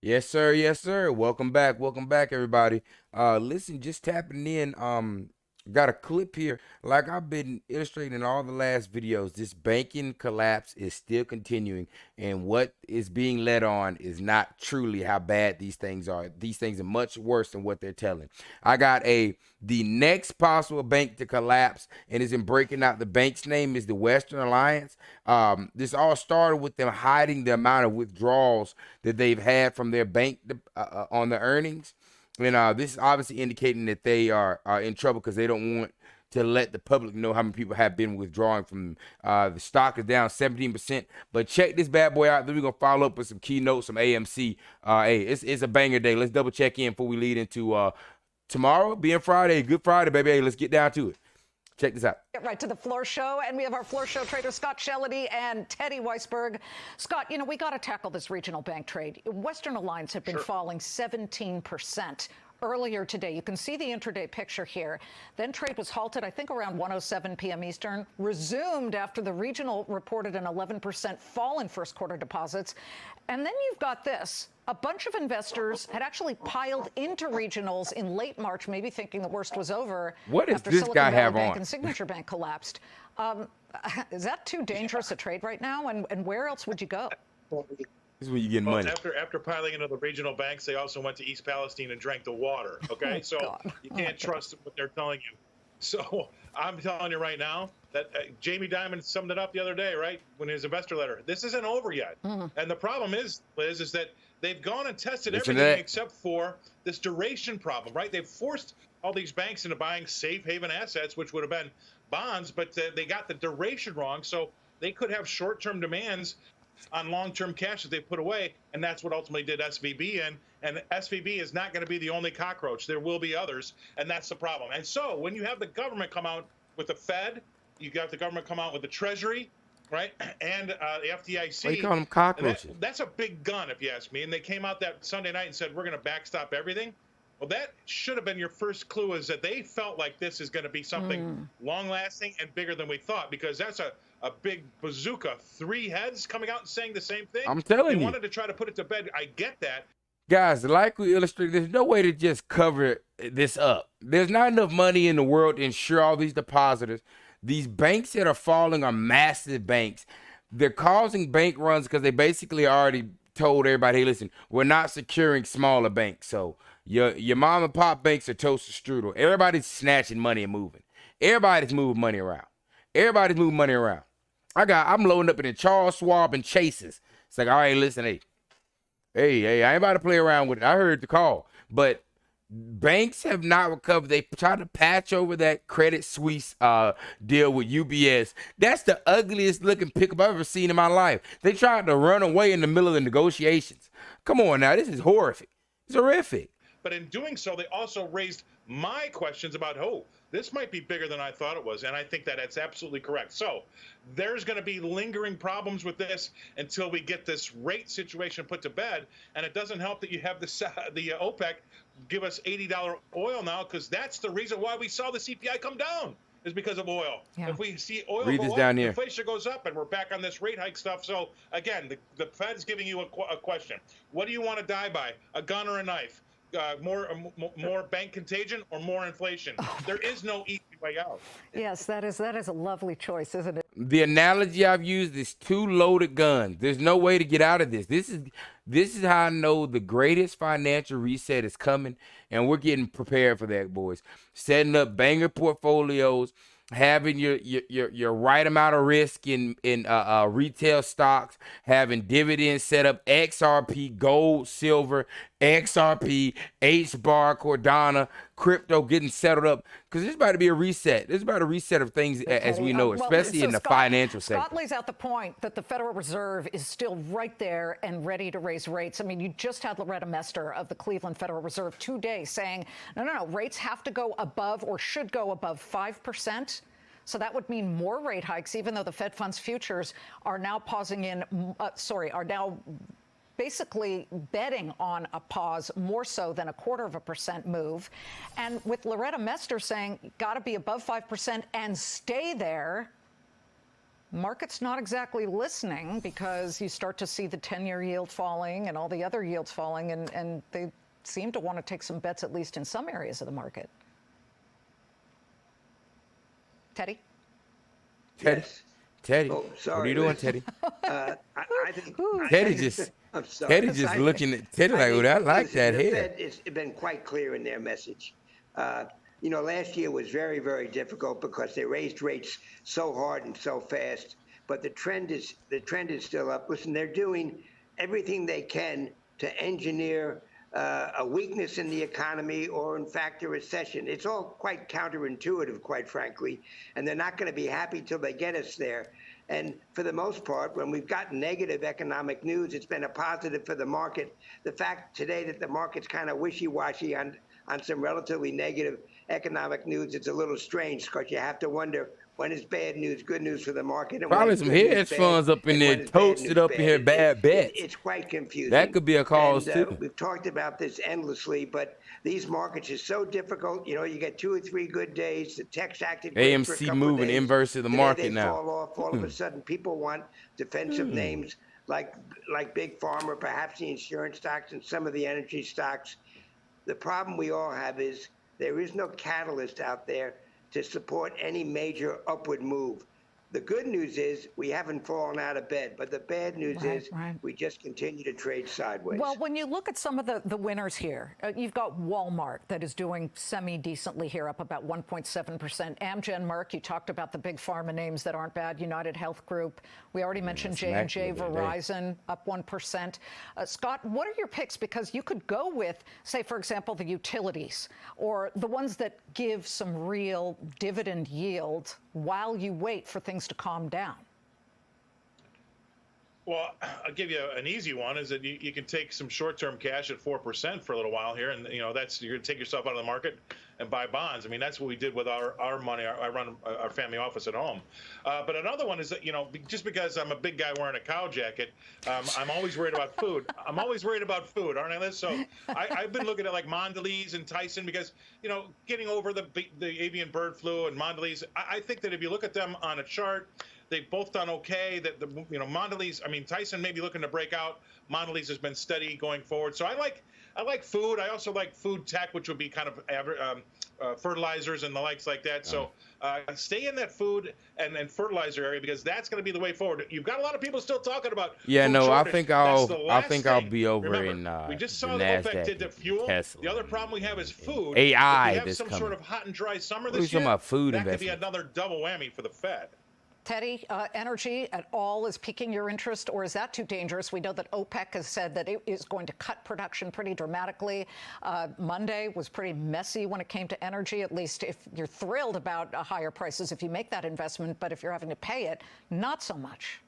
Yes, sir. Yes, sir. Welcome back. Welcome back, everybody. Listen, just tapping in. Got a clip here. Like I've been illustrating in all the last videos, this banking collapse is still continuing, and what is being led on is not truly how bad these things are. These things are much worse than what they're telling. I got the next possible bank to collapse, and is in breaking out. The bank's name is the Western Alliance. This all started with them hiding the amount of withdrawals that they've had from their bank on the earnings. And this is obviously indicating that they are in trouble because they don't want to let the public know how many people have been withdrawing from the stock is down 17%. But check this bad boy out. Then we're going to follow up with some keynotes, some AMC. Hey, it's a banger day. Let's double check in before we lead into tomorrow being Friday. Good Friday, baby. Hey, let's get down to it. Check this out. Get right to the floor show, and we have our floor show traders Scott Shelley and Teddy Weisberg. Scott, we got to tackle this regional bank trade. Western Alliance have been falling 17% earlier today. You can see the intraday picture here. Then trade was halted, I think, around 1:07 p.m. Eastern, resumed after the regional reported an 11% fall in first quarter deposits. And then you've got this. A bunch of investors had actually piled into regionals in late March, maybe thinking the worst was over. What does after this Silicon guy Valley have Bank on? and Signature Bank collapsed. Is that too dangerous a trade right now? And where else would you go? This is when you get money. After piling into the regional banks, they also went to East Palestine and drank the water. Okay, so you can't trust what they're telling you. So I'm telling you right now that Jamie Dimon summed it up the other day, right, when his investor letter. This isn't over yet, and the problem is, Liz, is that they've gone and tested everything except for this duration problem, right? They've forced all these banks into buying safe haven assets, which would have been bonds, but they got the duration wrong, so they could have short-term demands on long-term cash that they put away, and that's what ultimately did SVB in. And SVB is not going to be the only cockroach. There will be others, and that's the problem. And so when you have the government come out with the Fed, you got the government come out with the Treasury, right, and the FDIC. Why you call them cockroaches? That's a big gun, if you ask me. And they came out that Sunday night and said, we're going to backstop everything. Well, that should have been your first clue, is that they felt like this is going to be something long-lasting and bigger than we thought, because that's a big bazooka. 3 heads coming out and saying the same thing. I'm telling you. They wanted to try to put it to bed. I get that. Guys, like we illustrated, there's no way to just cover this up. There's not enough money in the world to insure all these depositors. These banks that are falling are massive banks. They're causing bank runs because they basically already told everybody, hey, listen, we're not securing smaller banks. So your mom and pop banks are toast strudel. Everybody's snatching money and moving. Everybody's moving money around. Everybody's moving money around. I'm loading up in the Charles Schwab and Chases. It's like, all right, listen, hey, I ain't about to play around with it. I heard the call. But banks have not recovered. They tried to patch over that Credit Suisse deal with UBS. That's the ugliest looking pickup I've ever seen in my life. They tried to run away in the middle of the negotiations. Come on now, this is horrific. It's horrific. But in doing so, they also raised my questions about, this might be bigger than I thought it was. And I think that that's absolutely correct. So there's going to be lingering problems with this until we get this rate situation put to bed. And it doesn't help that you have the OPEC give us $80 oil now, because that's the reason why we saw the CPI come down, is because of oil. Yeah. If we see oil go up, inflation goes up, and we're back on this rate hike stuff. So again, the Fed's giving you a question. What do you want to die by, a gun or a knife? More bank contagion or more inflation? There is no easy way out. Yes, that is a lovely choice, isn't it? The analogy I've used is 2 loaded guns. There's no way to get out of this. This is how I know the greatest financial reset is coming, and we're getting prepared for that, boys. Setting up banger portfolios, having your right amount of risk in retail stocks, having dividends set up, XRP, gold, silver, XRP, HBAR, Cardano, crypto getting settled up, because there's about to be a reset. There's about a reset of things as we know, especially in the financial sector. Scott lays out the point that the Federal Reserve is still right there and ready to raise rates. I mean, you just had Loretta Mester of the Cleveland Federal Reserve today saying, no, rates have to go above, or should go above, 5%. So that would mean more rate hikes, even though the Fed funds futures are now are now basically betting on a pause, more so than a 0.25% move. And with Loretta Mester saying got to be above 5% and stay there, Market's not exactly listening because you start to see the 10-year yield falling and all the other yields falling, and they seem to want to take some bets, at least in some areas of the market. Teddy? Yes. Teddy, Oh, sorry. what are you doing, Teddy? I think I'm sorry. Teddy just looking at Teddy like, well, I like listen, that the hair. Fed has been quite clear in their message. Last year was very, very difficult because they raised rates so hard and so fast. But the trend is still up. Listen, they're doing everything they can to engineer a weakness in the economy or, in fact, a recession. It's all quite counterintuitive, quite frankly, and they're not going to be happy till they get us there. And for the most part, when we've got negative economic news, it's been a positive for the market. The fact today that the market's kind of wishy-washy on some relatively negative economic news, it's a little strange because you have to wonder, when is bad news good news for the market? And Probably some hedge funds up in there toasted up in here, bad bets. It's quite confusing. That could be a cause too. We've talked about this endlessly, but these markets are so difficult. You get 2 or 3 good days. The tech's acted great for a AMC couple moving of days. inverse of the Today market they now. fall off. All of a sudden, people want defensive names like Big Pharma, perhaps the insurance stocks and some of the energy stocks. The problem we all have is there is no catalyst out there to support any major upward move. The good news is we haven't fallen out of bed, but the bad news is we just continue to trade sideways. Well, when you look at some of the winners here, you've got Walmart that is doing semi-decently here, up about 1.7%. Amgen, Merck, you talked about the big pharma names that aren't bad. United Health Group. We already mentioned J&J, Verizon, up 1%. Scott, what are your picks? Because you could go with, say, for example, the utilities or the ones that give some real dividend yield while you wait for things to calm down. Well, I'll give you an easy one, is that you can take some short-term cash at 4% for a little while here, and that's, you're going to take yourself out of the market and buy bonds. I mean, that's what we did with our money. I run our family office at home. But another one is that, just because I'm a big guy wearing a cow jacket, I'm always worried about food. I'm always worried about food, aren't I, Liz? So I've been looking at like Mondelez and Tyson because, getting over the avian bird flu and Mondelez, I think that if you look at them on a chart, they've both done okay. That Mondelez, Tyson may be looking to break out. Mondelez has been steady going forward. So I like food. I also like food tech, which would be kind of fertilizers and the likes like that. So stay in that food and fertilizer area because that's going to be the way forward. You've got a lot of people still talking about food shortage. I think I'll be over. Remember, in we just saw the OPEC did the fuel. Tesla, the other problem we have is food. AI. If we have some sort of hot and dry summer this year, that could be another double whammy for the Fed. Teddy, energy at all is piquing your interest, or is that too dangerous? We know that OPEC has said that it is going to cut production pretty dramatically. Monday was pretty messy when it came to energy, at least if you're thrilled about higher prices if you make that investment, but if you're having to pay it, not so much.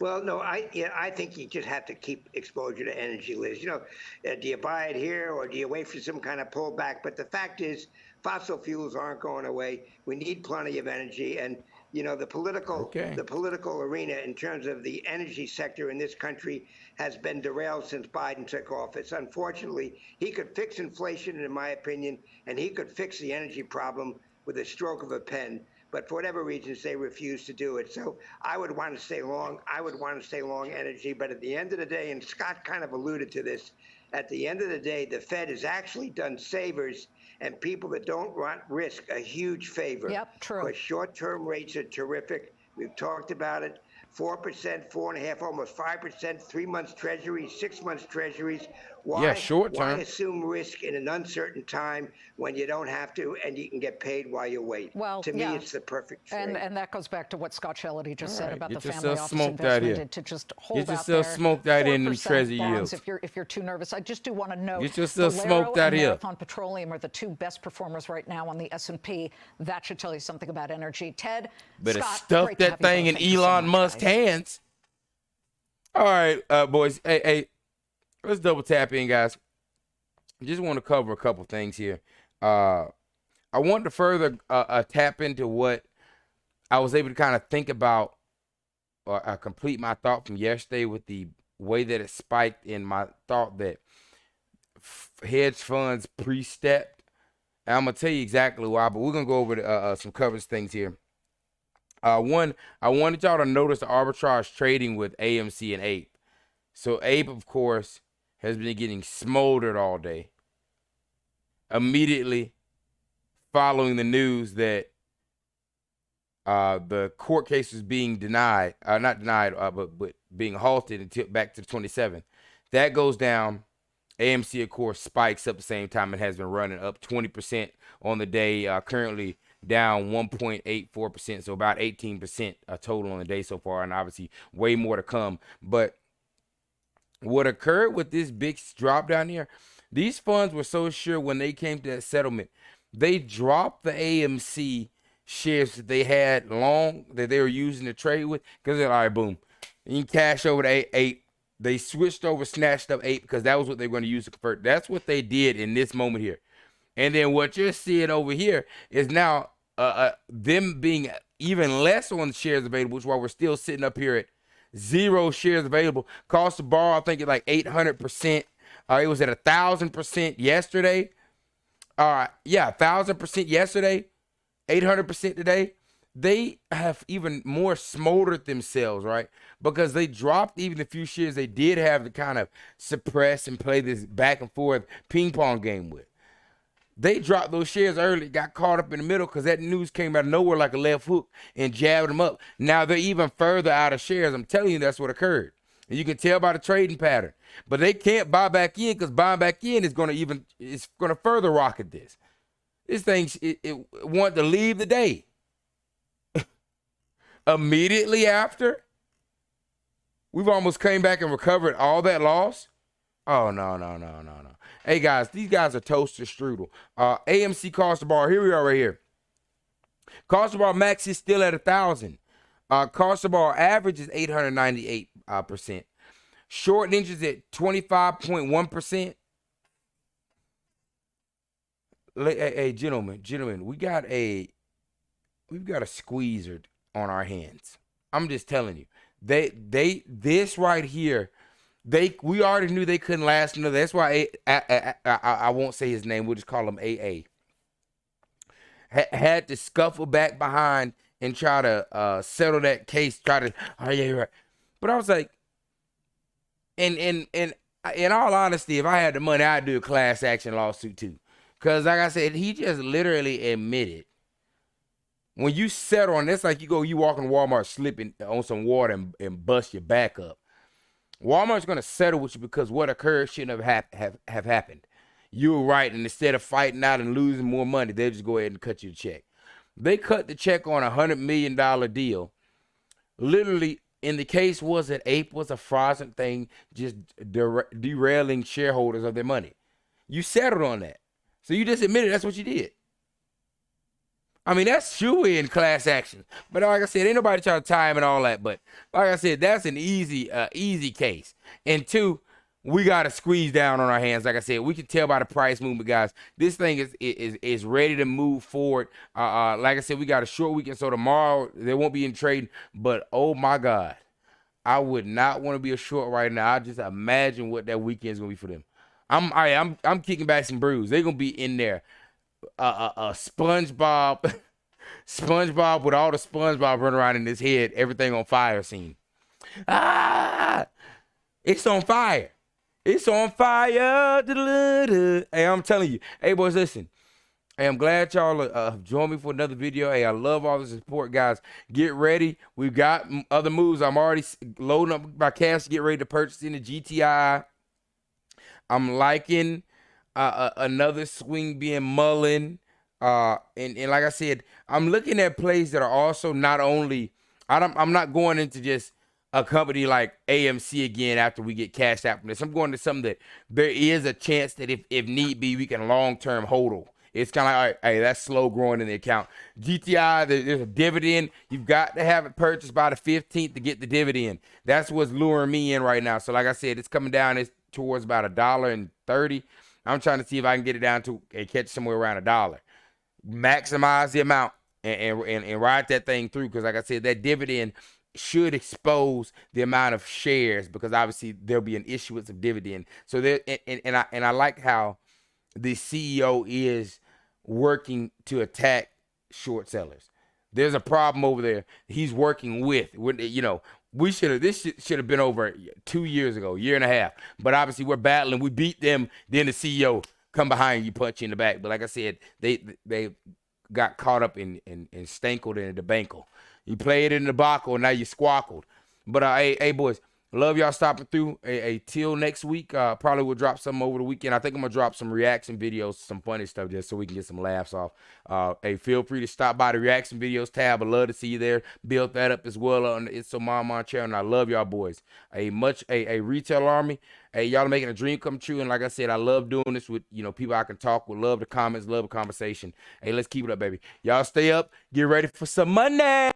Well, no, I think you just have to keep exposure to energy, Liz. Do you buy it here or do you wait for some kind of pullback? But the fact is, fossil fuels aren't going away. We need plenty of energy, and the political arena in terms of the energy sector in this country has been derailed since Biden took office. Unfortunately, he could fix inflation, in my opinion, and he could fix the energy problem with a stroke of a pen. But for whatever reasons, they refuse to do it. So I would want to stay long. I would want to stay long energy. But at the end of the day, and Scott kind of alluded to this, at the end of the day, the Fed has actually done savers and people that don't want risk a huge favor. Yep, true. Because short-term rates are terrific. We've talked about it. 4%, 4.5%, almost 5%, 3 months treasuries, 6 months treasuries. Why assume risk in an uncertain time when you don't have to and you can get paid while you wait? Well, to me, it's the perfect trade. And that goes back to what Scott Shelley just said about the Get family yourself office investment to just hold Get out there. yourself smoked out in them 4% treasury bonds yields. if you're too nervous. I just do want to note Get yourself Valero smoked out and here. Marathon Petroleum are the two best performers right now on the S&P. That should tell you something about energy. Ted, better Scott, stuff great to that have you thing both. in Thank you so Elon much, Musk's guys. hands. All right, boys. Hey, let's double tap in, guys. Just want to cover a couple things here. I want to further tap into what I was able to kind of think about or complete my thought from yesterday with the way that it spiked in my thought that hedge funds pre-stepped. And I'm going to tell you exactly why, but we're going to go over some coverage things here. One, I wanted y'all to notice the arbitrage trading with AMC and APE. So APE, of course, has been getting smoldered all day. Immediately following the news that the court case was being denied, not denied, but being halted until back to the 27th. That goes down. AMC, of course, spikes up the same time. It has been running up 20% on the day, currently down 1.84%, so about 18% total on the day so far, and obviously way more to come. But what occurred with this big drop down here, these funds were so sure when they came to that settlement, they dropped the AMC shares that they had long that they were using to trade with, because they're like, all right, boom, you can cash over to APE. They switched over, snatched up APE because that was what they were going to use to convert. That's what they did in this moment here. And then what you're seeing over here is now them being even less on the shares available, which is why we're still sitting up here at 0 shares available. Cost to borrow, I think it's like 800%. It was at 1,000% yesterday. Yeah, 1,000% yesterday, 800% today. They have even more smoldered themselves, right? Because they dropped even the few shares they did have to kind of suppress and play this back and forth ping pong game with. They dropped those shares early, got caught up in the middle because that news came out of nowhere like a left hook and jabbed them up. Now they're even further out of shares. I'm telling you, that's what occurred. And you can tell by the trading pattern. But they can't buy back in because buying back in is going to further rocket this. This thing, it wanted to leave the day. Immediately after, we've almost came back and recovered all that loss. Oh, no. Hey, guys, these guys are toaster strudel. AMC cost to borrow. Here we are right here. Cost to borrow max is still at 1,000. Cost to borrow average is 898%. Short interest at 25.1%. Hey, gentlemen, we've got a squeezer on our hands. I'm just telling you. This right here, we already knew they couldn't last another. That's why I won't say his name. We'll just call him AA. Had to scuffle back behind and try to settle that case. Oh yeah, you're right. But I was like, in all honesty, if I had the money, I'd do a class action lawsuit too. Because like I said, he just literally admitted. When you settle on this, like you walk in Walmart slipping on some water and bust your back up. Walmart's going to settle with you because what occurred shouldn't have happened. You were right, and instead of fighting out and losing more money, they'll just go ahead and cut you the check. They cut the check on $100 million deal. Literally, in the case was that APE was a fraudulent thing, just derailing shareholders of their money. You settled on that. So you just admitted that's what you did. I mean, that's shoe-in class action. But like I said, ain't nobody trying to time and all that. But like I said, that's an easy case. And two, we got to squeeze down on our hands. Like I said, we can tell by the price movement, guys. This thing is ready to move forward. Like I said, we got a short weekend, so tomorrow there won't be any trading. But oh my God, I would not want to be a short right now. I just imagine what that weekend is gonna be for them. I'm kicking back some brews. They're gonna be in there. SpongeBob with all the SpongeBob running around in his head, everything on fire scene. It's on fire. It's on fire. Hey, I'm telling you. Hey, boys, listen. Hey, I'm glad y'all have joined me for another video. Hey, I love all the support, guys. Get ready. We've got other moves. I'm already loading up my cash to get ready to purchase in the GTI. I'm liking another swing being Mullen. And like I said, I'm looking at plays that are also not only, I'm not going into just a company like AMC again after we get cashed out from this. I'm going to something that there is a chance that if need be, we can long-term hodl. It's kind of like, all right, hey, that's slow growing in the account. GTI, there's a dividend. You've got to have it purchased by the 15th to get the dividend. That's what's luring me in right now. So like I said, it's coming down towards about $1.30. I'm trying to see if I can get it down to and catch somewhere around $1. Maximize the amount and ride that thing through, because like I said, that dividend should expose the amount of shares, because obviously there'll be an issuance of dividend. So there, and I like how the CEO is working to attack short sellers. There's a problem over there. He's working with, you know, this should have been over 2 years ago, year and a half. But obviously we're battling. We beat them. Then the CEO come behind you, punch you in the back. But like I said, they got caught up in stankled in the debacle. You played in the debacle, and now you squawkled. But hey boys, love y'all stopping through. Till next week. Probably will drop something over the weekend. I think I'm gonna drop some reaction videos, some funny stuff, just so we can get some laughs off. Hey, feel free to stop by the reaction videos tab. I'd love to see you there. Build that up as well on the It's So Mama channel. And I love y'all boys. A retail army. Hey, y'all are making a dream come true. And like I said, I love doing this with, you know, people I can talk with. Love the comments, love the conversation. Hey, let's keep it up, baby. Y'all stay up. Get ready for some money.